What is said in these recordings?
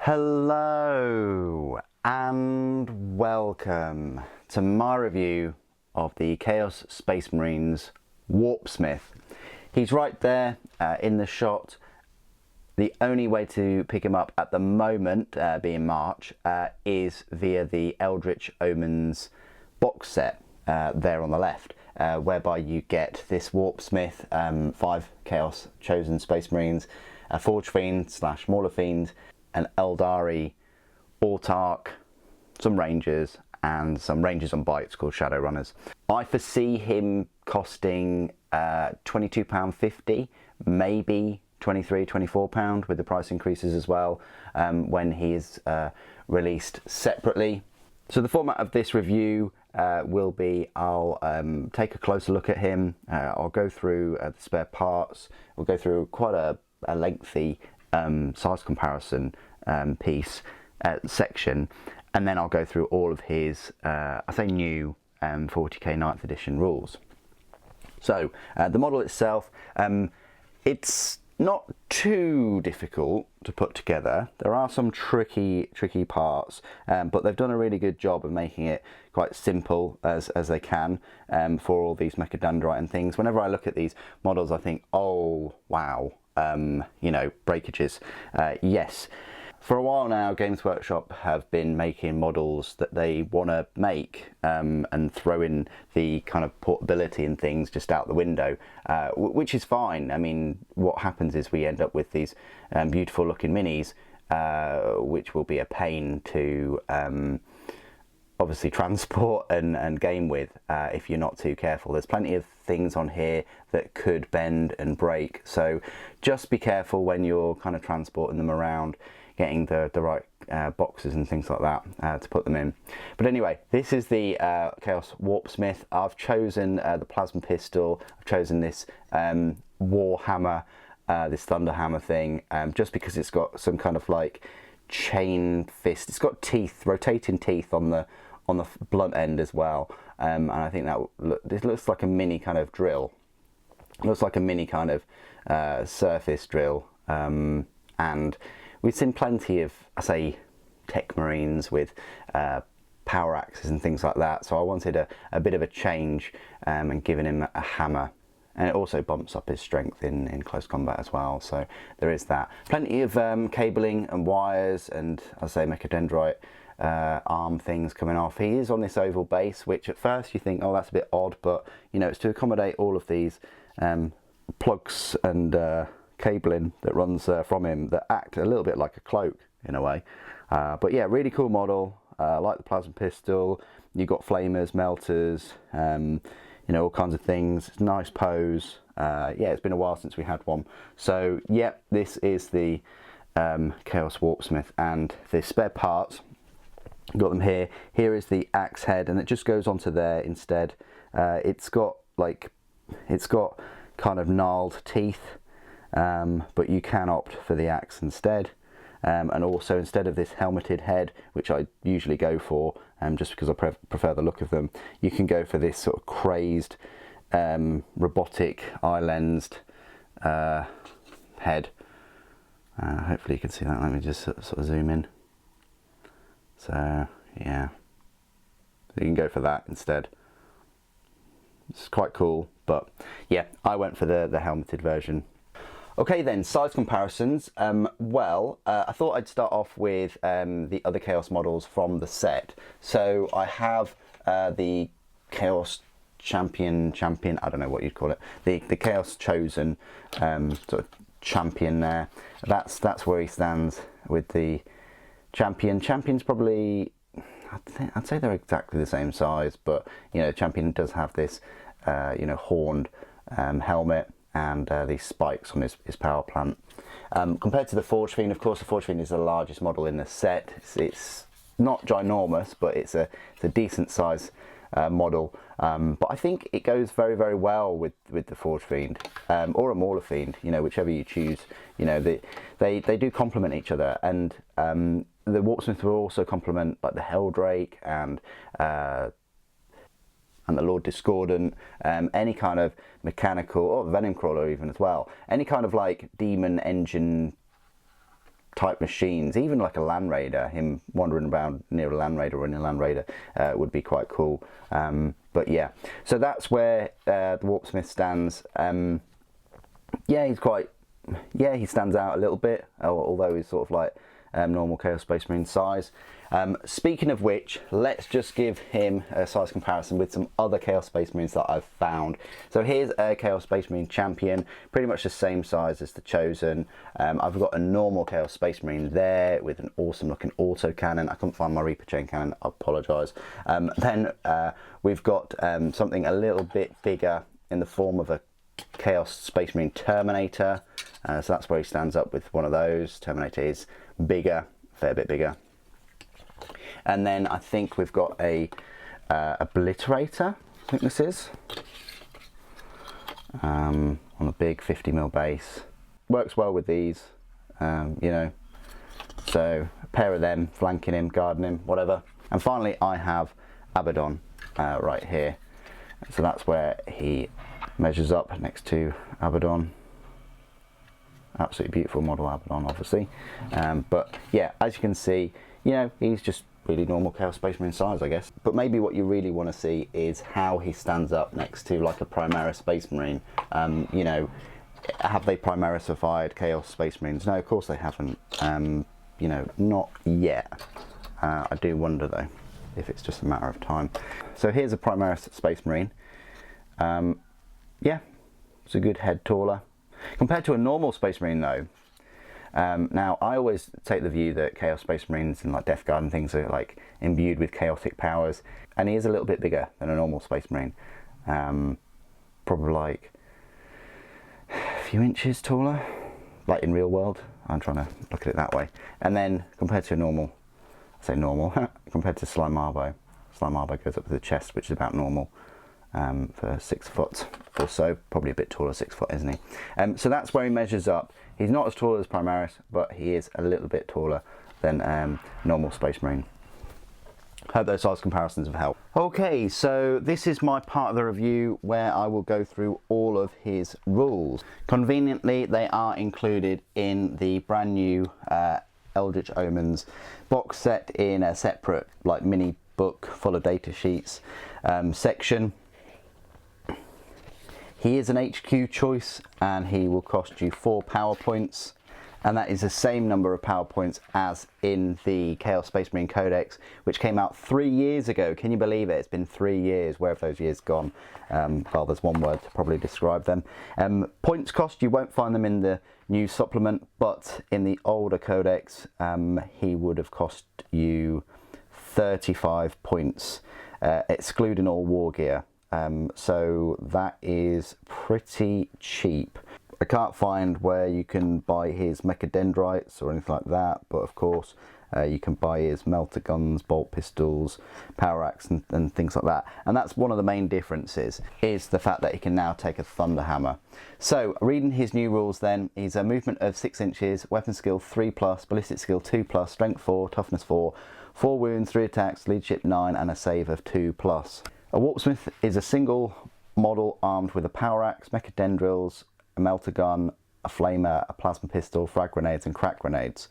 Hello and welcome to my review of the Chaos Space Marines Warpsmith. He's right there in the shot. The only way to pick him up at the moment, being March, is via the Eldritch Omens box set there on the left, whereby you get this Warpsmith, 5 Chaos Chosen Space Marines, a Forge Fiend / Mauler Fiend, an Eldari Autarch, some Rangers, and some Rangers on bikes called Shadowrunners. I foresee him costing £22.50, maybe £23, £24 with the price increases as well when he is released separately. So the format of this review will be I'll take a closer look at him, I'll go through the spare parts, we'll go through quite a lengthy size comparison piece section, and then I'll go through all of his I say new 40k 9th edition rules. So the model itself, it's not too difficult to put together. There are some tricky parts, but they've done a really good job of making it quite simple as they can for all these Mechadendrite and things. Whenever I look at these models I think, oh wow, you know, breakages. Yes, for a while now Games Workshop have been making models that they want to make and throw in the kind of portability and things just out the window, which is fine. I mean, what happens is we end up with these beautiful looking minis, which will be a pain to obviously transport and game with if you're not too careful. There's plenty of things on here that could bend and break, so just be careful when you're kind of transporting them around, getting the right boxes and things like that to put them in. But anyway, this is the Chaos Warpsmith. I've chosen the plasma pistol, I've chosen this Warhammer, this Thunderhammer thing, just because it's got some kind of like chain fist. It's got teeth, rotating teeth on the blunt end as well, and I think that this looks like a mini kind of drill. It looks like a mini kind of surface drill, and we've seen plenty of, I say, tech marines with power axes and things like that, so I wanted a bit of a change and giving him a hammer. And it also bumps up his strength in close combat as well, so there is that. Plenty of cabling and wires and, I say, Mechadendrite arm things coming off. He is on this oval base, which at first you think, oh, that's a bit odd, but you know, it's to accommodate all of these plugs and cabling that runs from him that act a little bit like a cloak in a way. But yeah, really cool model. Like the plasma pistol, you've got flamers, melters, you know, all kinds of things. It's a nice pose. Yeah, it's been a while since we had one. So yeah, this is the Chaos Warpsmith, and the spare parts, got them here. Here is the axe head, and it just goes onto there instead. It's got kind of gnarled teeth, but you can opt for the axe instead. And also, instead of this helmeted head, which I usually go for, just because I prefer the look of them, you can go for this sort of crazed, robotic, eye-lensed head. Hopefully you can see that. Let me just sort of zoom in. So, yeah. You can go for that instead. It's quite cool, but yeah, I went for the helmeted version. Okay then, size comparisons. Well, I thought I'd start off with the other Chaos models from the set. So I have the Chaos Champion, I don't know what you'd call it, the Chaos Chosen sort of champion there. That's where he stands with the Champion. Champion's probably, I'd say they're exactly the same size, but you know, Champion does have this you know, horned helmet and these spikes on his power plant. Compared to the Forge Fiend, of course, the Forge Fiend is the largest model in the set. It's not ginormous, but it's a decent size model. But I think it goes very, very well with the Forge Fiend or a Mauler Fiend, you know, whichever you choose. You know, they do complement each other, and the Warpsmith will also complement like the Helldrake and the Lord Discordant, any kind of mechanical, or the Venom Crawler even as well, any kind of like demon engine type machines, even like a Land Raider, him wandering around near a Land Raider or in a Land Raider would be quite cool. But yeah, so that's where the Warpsmith stands. Yeah, he stands out a little bit, although he's sort of like normal Chaos Space Marine size. Speaking of which, let's just give him a size comparison with some other Chaos Space Marines that I've found. So here's a Chaos Space Marine Champion, pretty much the same size as the Chosen. I've got a normal Chaos Space Marine there with an awesome looking autocannon. I couldn't find my Reaper Chain Cannon, I apologise. Then we've got something a little bit bigger in the form of a Chaos Space Marine Terminator. So that's where he stands up with one of those. Terminator is bigger, a fair bit bigger. And then I think we've got a Obliterator, I think this is, on a big 50mm base. Works well with these, you know, so a pair of them flanking him, guarding him, whatever. And finally I have Abaddon right here. So that's where he measures up next to Abaddon. Absolutely beautiful model Abaddon, obviously. But yeah, as you can see, you know, he's just really normal Chaos Space Marine size, I guess. But maybe what you really want to see is how he stands up next to like a Primaris Space Marine. You know, have they Primarisified Chaos Space Marines? No, of course they haven't. You know, not yet. I do wonder though, if it's just a matter of time. So here's a Primaris Space Marine. Yeah, it's a good head taller. Compared to a normal Space Marine though, now I always take the view that Chaos Space Marines and like Death Guard and things are like imbued with chaotic powers, and he is a little bit bigger than a normal Space Marine. Probably like a few inches taller, like in real world. I'm trying to look at it that way. And then compared to a normal, I say normal, compared to Slime Marbo goes up to the chest, which is about normal. For 6 foot or so, probably a bit taller, 6 foot, isn't he? So that's where he measures up. He's not as tall as Primaris, but he is a little bit taller than normal Space Marine. Hope those size comparisons have helped. Okay, so this is my part of the review where I will go through all of his rules. Conveniently, they are included in the brand new Eldritch Omens box set in a separate like mini book full of data sheets section. He is an HQ choice and he will cost you 4 power points, and that is the same number of power points as in the Chaos Space Marine Codex, which came out 3 years ago. Can you believe it? It's been 3 years. Where have those years gone? Well, there's one word to probably describe them. Points cost, you won't find them in the new supplement, but in the older Codex, he would have cost you 35 points, excluding all war gear. So that is pretty cheap. I can't find where you can buy his mechadendrites or anything like that, but of course you can buy his melter guns, bolt pistols, power axe and things like that. And that's one of the main differences, is the fact that he can now take a thunder hammer. So reading his new rules then, he's a movement of 6 inches, weapon skill 3+, ballistic skill 2+, strength 4, toughness 4, 4 wounds, 3 attacks, leadership 9 and a save of 2+. A Warpsmith is a single model armed with a power axe, mechadendrils, a melter gun, a flamer, a plasma pistol, frag grenades and crack grenades.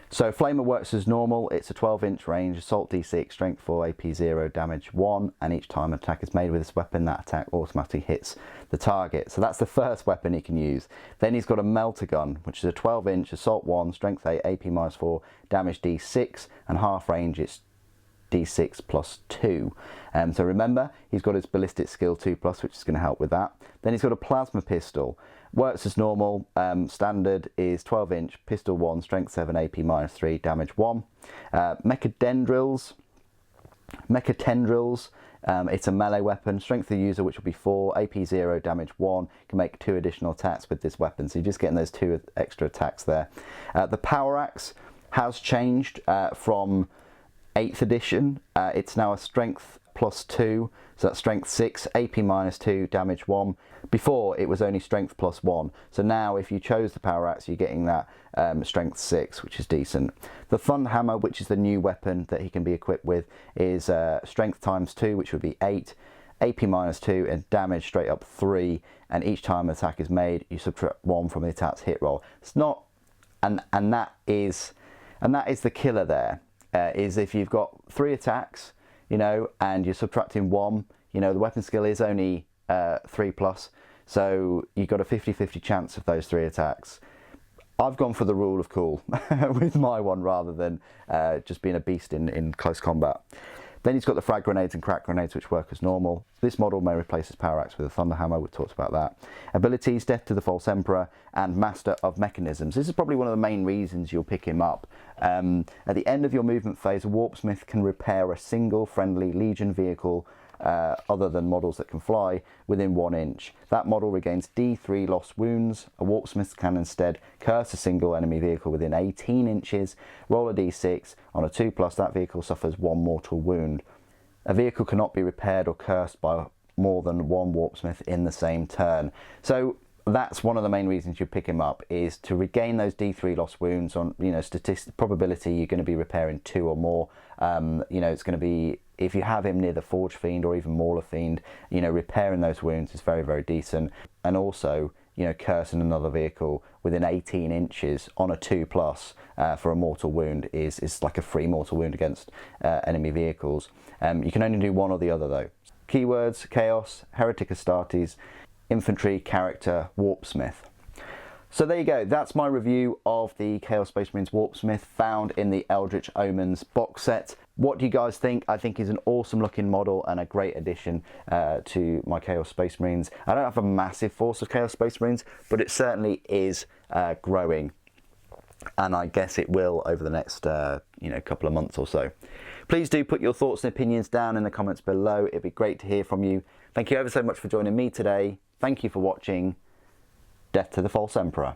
So flamer works as normal. It's a 12-inch range, assault d6, strength 4, AP 0, damage 1, and each time an attack is made with this weapon, that attack automatically hits the target. So that's the first weapon he can use. Then he's got a melter gun, which is a 12-inch, assault 1, strength 8, AP -4, damage d6, and half range it's d6 +2. So remember, he's got his ballistic skill 2+, which is going to help with that. Then he's got a plasma pistol. Works as normal. Standard is 12-inch, pistol 1, strength 7, AP -3, damage 1. Mechadendrils. It's a melee weapon. Strength of the user, which will be 4, AP 0, damage 1. Can make 2 additional attacks with this weapon. So you're just getting those 2 extra attacks there. The power axe has changed from 8th edition. It's now a strength +2, so that's strength 6, AP -2, damage 1. Before it was only strength +1, so now if you chose the power axe you're getting that strength 6, which is decent. The thunder hammer, which is the new weapon that he can be equipped with, is strength ×2, which would be 8, AP -2 and damage straight up 3, and each time an attack is made you subtract 1 from the attack's hit roll. It's not and that is the killer there. Is if you've got 3 attacks, you know, and you're subtracting 1, you know, the weapon skill is only 3+, so you've got a 50-50 chance of those 3 attacks. I've gone for the rule of cool with my one rather than just being a beast in close combat. Then he's got the frag grenades and crack grenades, which work as normal. This model may replace his power axe with a thunder hammer. We've talked about that. Abilities: Death to the False Emperor and Master of Mechanisms. This is probably one of the main reasons you'll pick him up. At the end of your movement phase, a Warpsmith can repair a single friendly Legion vehicle other than models that can fly within 1 inch. That model regains D3 lost wounds. A Warpsmith can instead curse a single enemy vehicle within 18 inches, roll a D6. On a 2+, that vehicle suffers 1 mortal wound. A vehicle cannot be repaired or cursed by more than 1 Warpsmith in the same turn. So that's one of the main reasons you pick him up, is to regain those D3 lost wounds. On, you know, probability you're going to be repairing 2 or more. You know, it's going to be, if you have him near the Forge Fiend or even Mauler Fiend, you know, repairing those wounds is very, very decent. And also, you know, cursing another vehicle within 18 inches on a 2+ for a mortal wound is like a free mortal wound against enemy vehicles. You can only do one or the other though. Keywords: Chaos, Heretic Astartes, Infantry, Character, Warpsmith. So there you go, that's my review of the Chaos Space Marines Warpsmith found in the Eldritch Omens box set. What do you guys think? I think he's an awesome looking model and a great addition to my Chaos Space Marines. I don't have a massive force of Chaos Space Marines, but it certainly is growing, and I guess it will over the next you know, couple of months or so. Please do put your thoughts and opinions down in the comments below. It'd be great to hear from you. Thank you ever so much for joining me today. Thank you for watching. Death to the False Emperor.